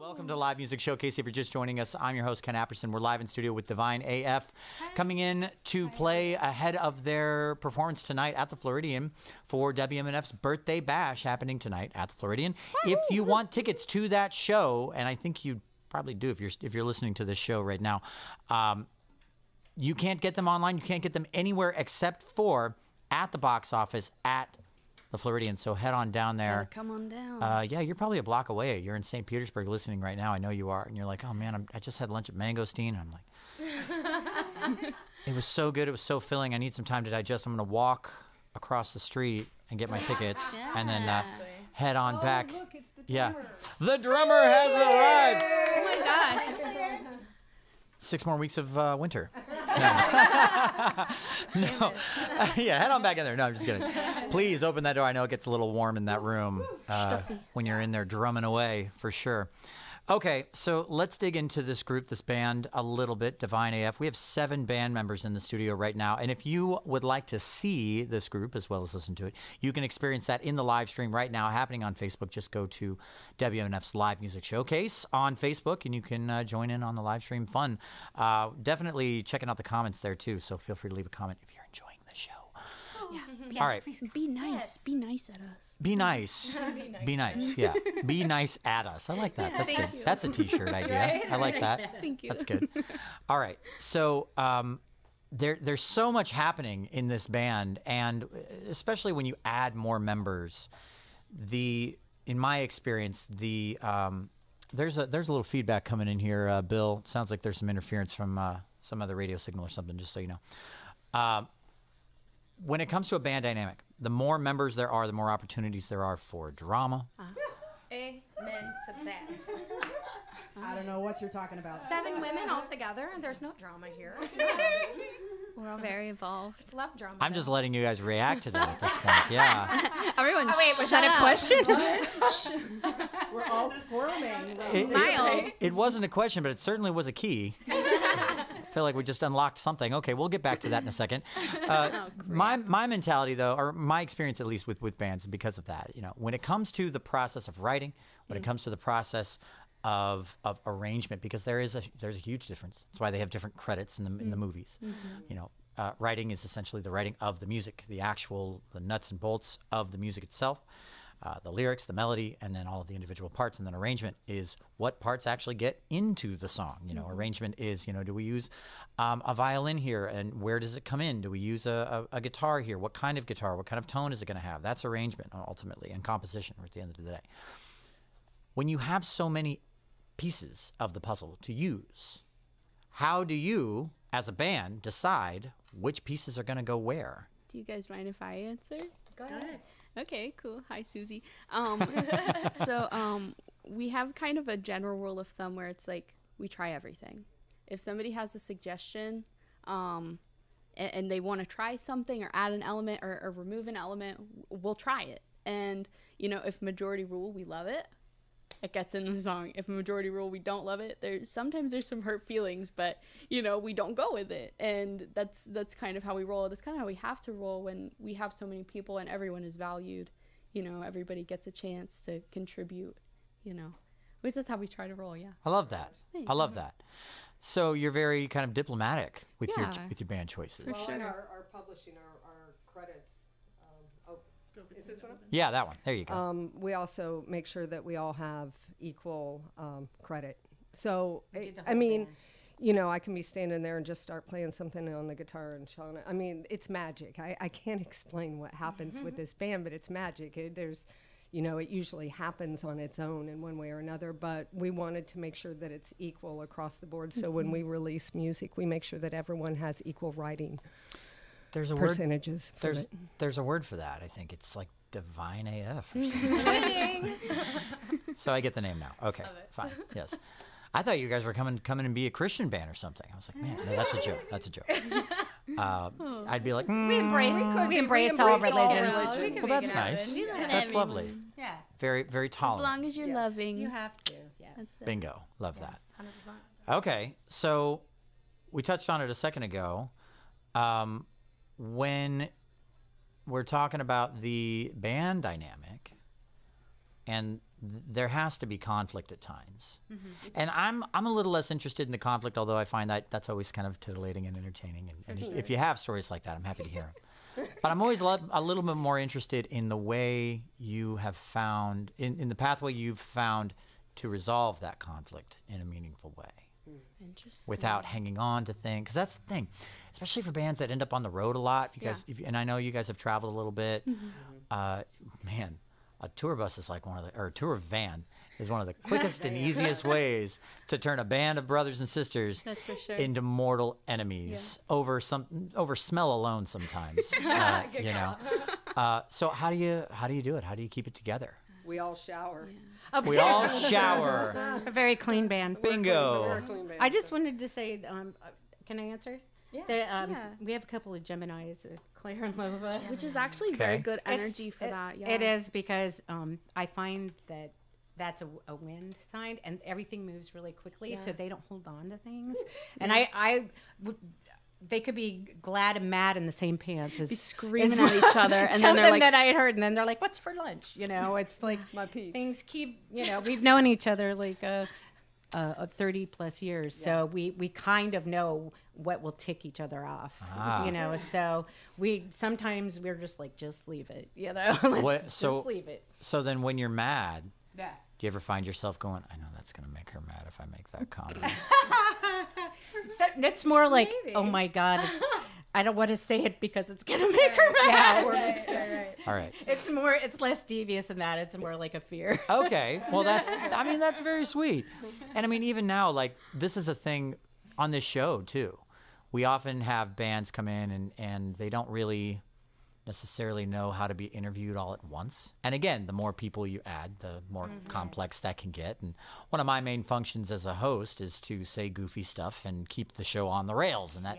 Welcome to Live Music Showcase. If you're just joining us, I'm your host, Ken Apperson. We're live in studio with Divine AF, coming in to play ahead of their performance tonight at the Floridian for WMNF's Birthday Bash happening tonight at the Floridian. If you want tickets to that show, and I think you probably do if you're listening to this show right now, you can't get them online. You can't get them anywhere except for at the box office at the Floridian. So head on down there. Come on down. Yeah, you're probably a block away. You're in St. Petersburg listening right now. I know you are. And you're like, oh, man, I just had lunch at Mangosteen. And I'm like, it was so good. It was so filling. I need some time to digest. I'm going to walk across the street and get my tickets and then head on back. Look, it's the drummer. The drummer has arrived. Oh, my gosh. 6 more weeks of winter. No. Yeah, head on back in there. No, I'm just kidding. Please open that door. I know it gets a little warm in that room when you're in there drumming away, for sure. Okay, so let's dig into this group, this band, a little bit, Divine AF. We have 7 band members in the studio right now, and if you would like to see this group as well as listen to it, you can experience that in the live stream right now happening on Facebook. Just go to WMNF's Live Music Showcase on Facebook, and you can join in on the live stream fun. Definitely checking out the comments there, too, so feel free to leave a comment if you're enjoying the show. Yeah. Yes, all right. Please be nice. Yes. Be nice at us. Be nice. Be nice. Yeah. Be nice at us. I like that. That's good. That's a T-shirt idea. Right? I like that. Thank you. That's good. All right. So there's so much happening in this band, and especially when you add more members, in my experience, there's a little feedback coming in here. Bill, sounds like there's some interference from some other radio signal or something. Just so you know. When it comes to a band dynamic, the more members there are, the more opportunities there are for drama. Amen to that. I don't know what you're talking about. 7 women all together, and there's no drama here. We're all very involved. It's love drama. I'm just letting you guys react to that at this point. Yeah. Everyone. Oh, wait, was that a question? We're all squirming. It wasn't a question, but it certainly was a key. I feel like we just unlocked something. Okay, we'll get back to that in a second. My mentality, though, or my experience at least with bands, is because of that. You know, when it comes to the process of writing, when it comes to the process of arrangement, because there's a huge difference. That's why they have different credits in the movies. You know, writing is essentially the writing of the music, the nuts and bolts of the music itself. The lyrics, the melody, and then all of the individual parts, and then arrangement is what parts actually get into the song. You know, arrangement is, you know, do we use a violin here, and where does it come in? Do we use a guitar here? What kind of guitar? What kind of tone is it going to have? That's arrangement, ultimately, and composition at the end of the day. When you have so many pieces of the puzzle to use, how do you, as a band, decide which pieces are going to go where? Do you guys mind if I answer? Go ahead. Okay, cool. Hi, Susie. We have kind of a general rule of thumb where it's like we try everything. If somebody has a suggestion and they want to try something or add an element or remove an element, we'll try it. And, you know, if majority rule, we love it, it gets in the song. If majority rule, we don't love it, sometimes there's some hurt feelings, but, you know, we don't go with it. And that's kind of how we roll. That's kind of how we have to roll when we have so many people and everyone is valued. You know, everybody gets a chance to contribute, you know. Which is how we try to roll, yeah. I love that. Thanks. I love that. So you're very kind of diplomatic with Yeah. your band choices. For Well, sure. and our publishing, our credits. Is this one? Yeah, that one. There you go. We also make sure that we all have equal credit. So, I mean, you know, I can be standing there and just start playing something on the guitar and Shauna. I mean, it's magic. I can't explain what happens with this band, but it's magic. You know, it usually happens on its own in one way or another, but we wanted to make sure that it's equal across the board. So when we release music, we make sure that everyone has equal writing There's a percentages. There's a word for that. I think it's like Divine AF or something. So I get the name now. Okay, fine. Yes. I thought you guys were coming and be a Christian band or something. I was like, man, no, that's a joke. That's a joke. I'd be like, We embrace all religions. well, that's nice. That's lovely. Yeah. Very, very As tolerant. long as you're loving. You have to. Yes. That's it. Bingo. Love that. 100%. Okay, so we touched on it a second ago. When we're talking about the band dynamic and there has to be conflict at times. And I'm a little less interested in the conflict, although I find that that's always kind of titillating and entertaining. And if you have stories like that, I'm happy to hear them. But I'm always a little bit more interested in the way you have found, in the pathway you've found to resolve that conflict in a meaningful way. Interesting. Without hanging on to things. Because that's the thing, especially for bands that end up on the road a lot. If you guys, and I know you guys have traveled a little bit. Man, a tour bus is like or a tour van is one of the quickest and easiest ways to turn a band of brothers and sisters That's for sure. into mortal enemies over smell alone sometimes. You know. So how do you do it? How do you keep it together? We all shower. We all shower. A very clean band. Bingo. I just wanted to say, can I answer? Yeah. We have a couple of Geminis, Claire and Lova. Which is actually very good energy for that. Yeah. It is because I find that that's a wind sign, and everything moves really quickly, so they don't hold on to things. And they could be glad and mad in the same pants as be screaming at each other, and then something they're like, that I had heard, and then they're like, "What's for lunch?" You know, it's like My peeps. things keep. You know, we've known each other like 30 plus years, so we kind of know what will tick each other off. You know, so sometimes we're just like, just leave it. You know, just leave it. So then, when you're mad, do you ever find yourself going, I know that's going to make her mad if I make that comment? So it's more like, oh my God, I don't want to say it because it's going to make her mad. right. All right. It's less devious than that. It's more like a fear. Okay. Well, that's very sweet. And I mean, even now, like, this is a thing on this show, too. We often have bands come in and they don't really necessarily know how to be interviewed all at once. And again, the more people you add, the more complex that can get. And one of my main functions as a host is to say goofy stuff and keep the show on the rails. And that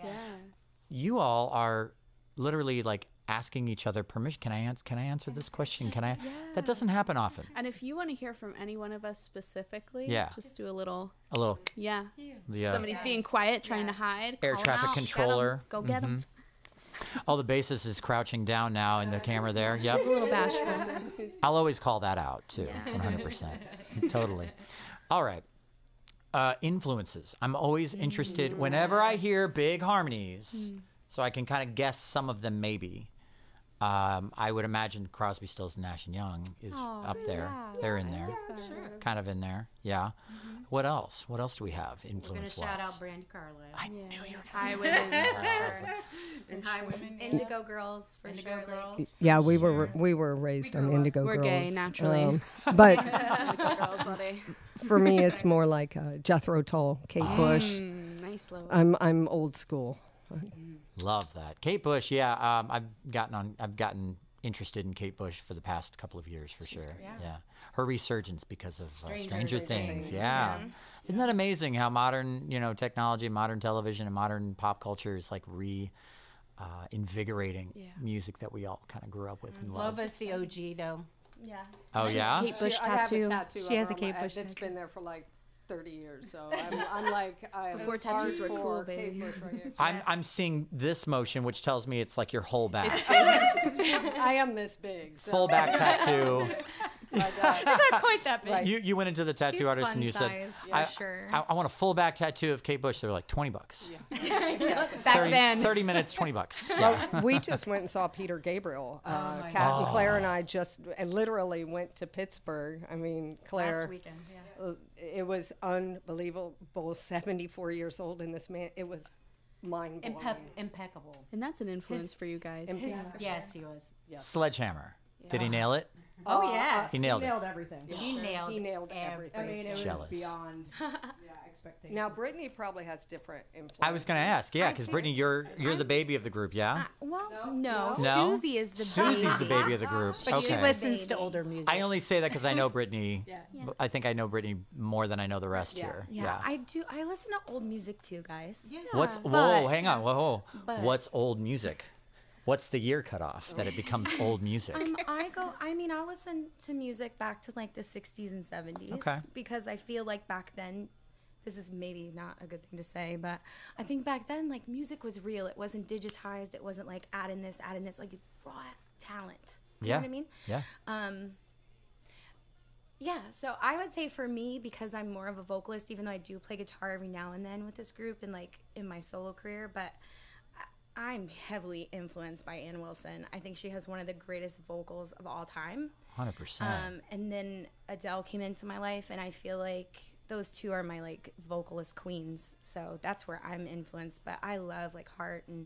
you all are literally like asking each other permission. Can I answer this question? Can I? That doesn't happen often. And if you want to hear from any one of us specifically, just do a little. The Somebody's being quiet, trying to hide. air call traffic out, controller. Go get them. Oh, the bassist is crouching down now in the camera there. Yep. She's a little bashful. I'll always call that out too. 100%. Totally. All right. Influences. I'm always interested whenever I hear big harmonies, so I can kind of guess some of them maybe. I would imagine Crosby, Stills, and Nash & Young is up there. They're in there. Kind of in there. Yeah. What else? What else do we have influence-wise? We're going to shout out Brandy Carlisle. I knew you were going to High women. And High Women. Indigo Girls for Indigo sure. Girls. Yeah, we were raised on Indigo We're Girls. gay, naturally. But Girls, buddy. for me, it's more like Jethro Tull, Kate Bush. Nice little. I'm old school. Love that. Kate Bush, yeah. I've gotten interested in Kate Bush for the past couple of years, for sure. Yeah. Her resurgence because of Stranger Things. Yeah. Isn't that amazing how modern, technology, modern television, and modern pop culture is like invigorating music that we all kind of grew up with and love. Lova's the OG, though. Yeah. Oh, yeah? Kate Bush I have a tattoo. tattoo. She has of a her Kate on my- Bush It's tattoo. been there for like 30 years, so I'm like, Before tattoos were cool, hardcore baby. Kate Bush right here. I'm seeing this motion, which tells me it's like your whole back. I am this big. So. Full back tattoo. But, It's not quite that big. Right. You went into the tattoo She's artist fun and you said, size, I, for sure. I want a full back tattoo of Kate Bush. They were like $20. Exactly. Back 30, then. 30 minutes, $20. Yeah. We just went and saw Peter Gabriel. Kat and Claire and I literally went to Pittsburgh. I mean, Claire. Last weekend, yeah. It was unbelievable. 74 years old, and this man, it was mind blowing. Impeccable. And that's an influence for you guys. Yes, he was. Sledgehammer. Did he nail it? Oh, yeah. He nailed it. everything. He nailed everything. I mean, it Jealous. was beyond expectations. Now, Brittany probably has different influences. I was going to ask, because Brittany, you're the baby of the group, yeah? Well, no. No? Susie is the Susie's the baby. baby of the group. But she Okay. listens to older music. I only say that because I know Brittany. I think I know Brittany more than I know the rest here. Yeah, I do. I listen to old music too, guys. Yeah. Whoa, hang on. Whoa. But- What's old music? What's the year cutoff that it becomes old music? I listen to music back to like the 60s and 70s. Okay. Because I feel like back then, this is maybe not a good thing to say, but I think back then, like, music was real. It wasn't digitized. It wasn't like add in this, like raw talent. You know what I mean? Yeah. Yeah, so I would say for me, because I'm more of a vocalist, even though I do play guitar every now and then with this group and like in my solo career, but I'm heavily influenced by Ann Wilson. I think she has one of the greatest vocals of all time. 100%. And then Adele came into my life, and I feel like those two are my like vocalist queens. So that's where I'm influenced. But I love like Heart and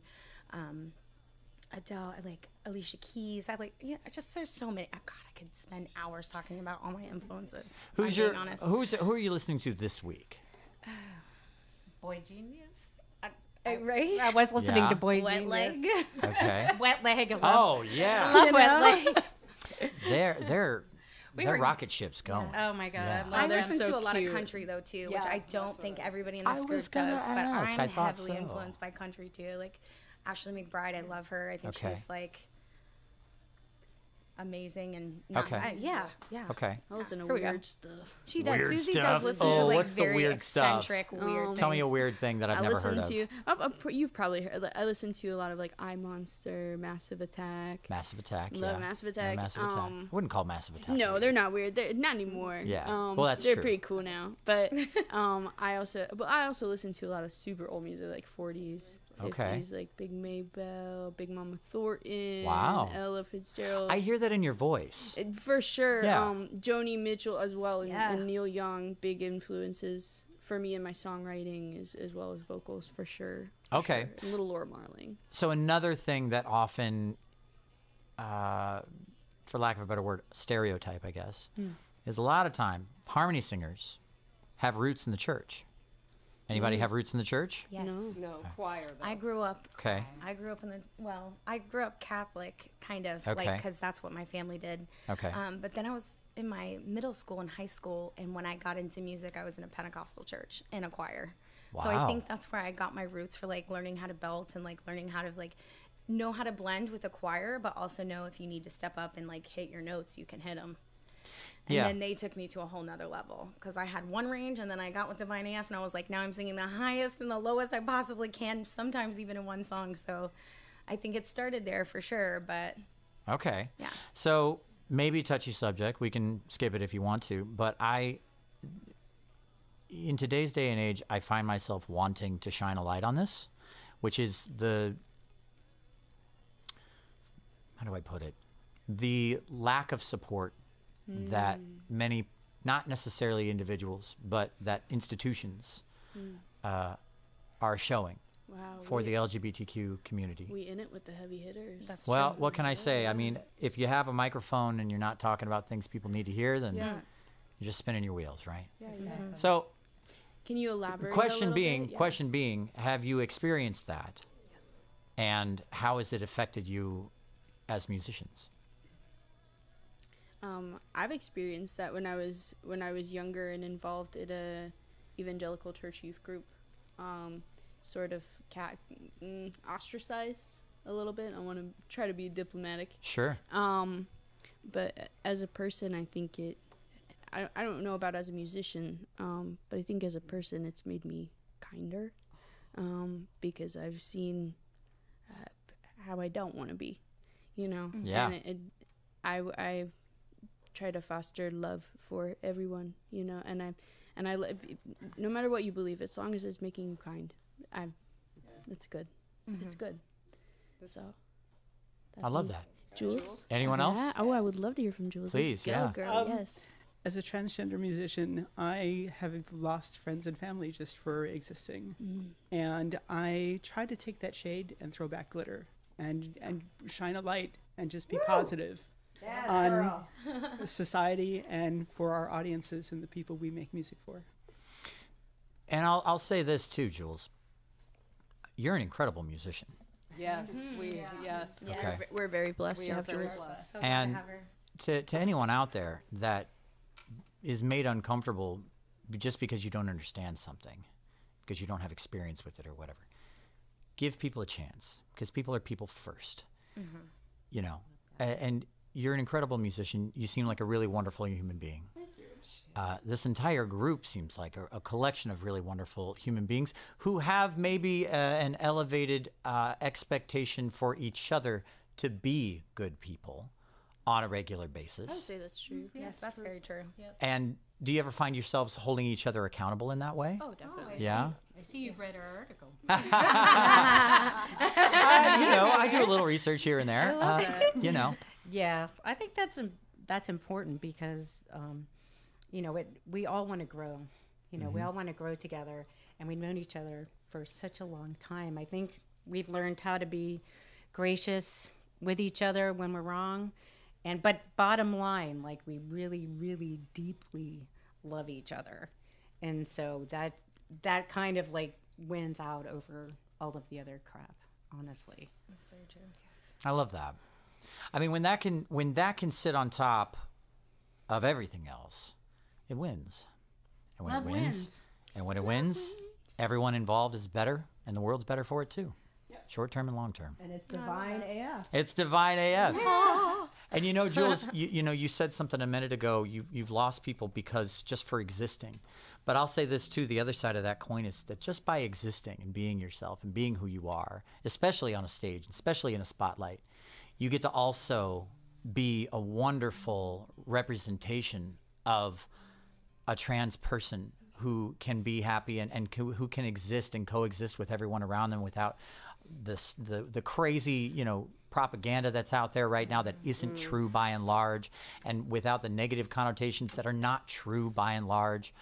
Adele. I like Alicia Keys. I like, yeah, just there's so many. Oh, God, I could spend hours talking about all my influences. Who are you listening to this week? Boy Genius. Right? I was listening to Boy Wet Genius. Leg. Okay. Wet Leg. I love, Oh yeah. I love Wet Leg. They're were- rocket ships going. Oh my God. Yeah. I they're listen so to a lot of cute. country though too, Yeah, which I that's don't what think I was- everybody in I this was group gonna does, but ask. I I'm thought heavily so. influenced by country too. Like Ashley McBride, I love her. I think Okay. she's like amazing and Okay. yeah. Okay. I listen to Here we go. weird stuff. She does. Weird Susie stuff? does listen Oh, to like what's the very weird stuff? eccentric, weird. Tell me a things. weird thing that I've I never listen heard of. to. You've probably heard. I listen to a lot of like I Monster, Massive Attack. Massive Attack. Love yeah. Massive No, Attack. Massive Attack. I wouldn't call Massive Attack. No, weird. they're not weird. They're not anymore. Yeah. Well, that's they're true. pretty cool now. But I also listen to a lot of super old music like 40s, 50s, Okay. like Big Maybelle, Big Mama Thornton, Wow. Ella Fitzgerald. I hear that in your voice. For sure. Yeah. Joni Mitchell as well, and, Yeah. and Neil Young, big influences for me in my songwriting as well as vocals, for sure. Okay. Sure. Little Laura Marling. So another thing that often, for lack of a better word, stereotype, I guess, is a lot of time harmony singers have roots in the church. Anybody have roots in the church? Yes. No, choir though. I grew up. Okay. I grew up I grew up Catholic, kind of, like, Okay. because that's what my family did. Okay. But then I was in my middle school and high school, and when I got into music, I was in a Pentecostal church in a choir. So I Wow. think that's where I got my roots for like learning how to belt and like learning how to like know how to blend with a choir, but also know if you need to step up and like hit your notes, you can hit them. And Yeah. then they took me to a whole nother level because I had one range, and then I got with Divine AF, and I was like, now I'm singing the highest and the lowest I possibly can, sometimes even in one song. So I think it started there for sure, but Okay. yeah. So maybe a touchy subject. We can skip it if you want to. But in today's day and age, I find myself wanting to shine a light on this, which is how do I put it? The lack of support that many, not necessarily individuals, but that institutions are showing Wow. for the LGBTQ community. We in it with the heavy hitters. That's Well, true. what can I say? I mean, if you have a microphone and you're not talking about things people need to hear, then Yeah. you're just spinning your wheels, right? Yeah, exactly. So, Can you elaborate? question a little being, bit? Yeah. question being, have you experienced that? Yes. And how has it affected you as musicians? I've experienced that when I was younger and involved in a evangelical church youth group, sort of ostracized a little bit. I want to try to be diplomatic. Sure. But as a person, I think I don't know about as a musician, but I think as a person, it's made me kinder, because I've seen how I don't want to be, you know. Yeah. And I try to foster love for everyone, you know, and I no matter what you believe, as long as it's making you kind, it's good. It's good. So. I love that. Jules? Anyone else? Yeah. Oh, I would love to hear from Jules. Please, Let's go, yeah. girl. Yes. As a transgender musician, I have lost friends and family just for existing. And I try to take that shade and throw back glitter and shine a light and just be positive on society and for our audiences and the people we make music for. And I'll say this too, Jules. You're an incredible musician. Yes, yes. Okay. We're very blessed We to are have very Jules. blessed. So glad to And have her. to anyone out there that is made uncomfortable just because you don't understand something, because you don't have experience with it or whatever, give people a chance, because people are people first. You know, and you're an incredible musician. You seem like a really wonderful human being. This entire group seems like a collection of really wonderful human beings who have maybe an elevated expectation for each other to be good people. on a regular basis. I would say that's true. Yes, that's very true. And do you ever find yourselves holding each other accountable in that way? Oh, definitely. Yeah. I see you've read our article. You know, I do a little research here and there. You know. Yeah, I think that's important because, you know, we all want to grow. You know, we all want to grow together, and we've known each other for such a long time. I think we've learned how to be gracious with each other when we're wrong, but bottom line, like we really, really deeply love each other, and so that kind of like wins out over all of the other crap. Honestly, That's very true. Yes. I love that. I mean, when that can sit on top of everything else, it wins. And when Love it wins, and when it wins, everyone involved is better, and the world's better for it too. Short term and long term. And it's divine AF. It's divine AF. And you know, Jules, you know, you said something a minute ago. You've lost people because just for existing. But I'll say this too: the other side of that coin is that just by existing and being yourself and being who you are, especially on a stage, especially in a spotlight, you get to also be a wonderful representation of a trans person who can be happy and who can exist and coexist with everyone around them without the crazy, you know, propaganda that's out there right now that isn't true by and large, and without the negative connotations that are not true by and large,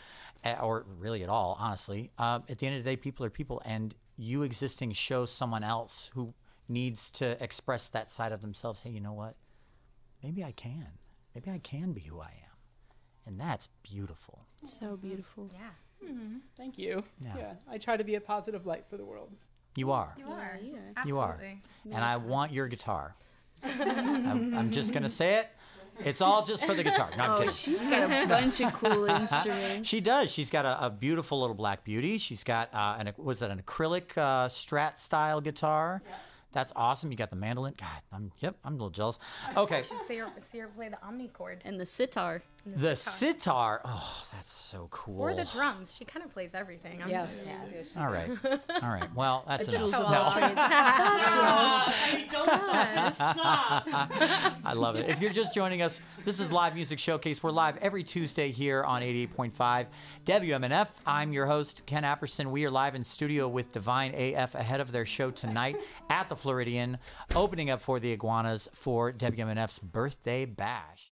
or really at all, honestly. At the end of the day, people are people, and you existing shows someone else who needs to express that side of themselves. Hey, you know what? Maybe I can. Maybe I can be who I am. And that's beautiful. So beautiful. Yeah. Thank you. Yeah. Yeah. I try to be a positive light for the world. You are. You are. Yeah. You are. Absolutely. And I want your guitar. I'm just going to say it. It's all just for the guitar. No, I'm Oh, kidding. she's got a bunch of cool instruments. She does. She's got a beautiful little Black Beauty. She's got an acrylic Strat style guitar. Yeah. That's awesome. You got the mandolin. God, I'm a little jealous. Okay. You should see her play the omnichord. And the sitar. The sitar. Oh, that's so cool. Or the drums. She kind of plays everything. Yes. All right. All right. Well, that's enough. Jules will No. I love it. If you're just joining us, this is Live Music Showcase. We're live every Tuesday here on 88.5 WMNF. I'm your host, Ken Apperson. We are live in studio with Divine AF ahead of their show tonight at the Floridian, opening up for the Iguanas for WMNF's Birthday Bash.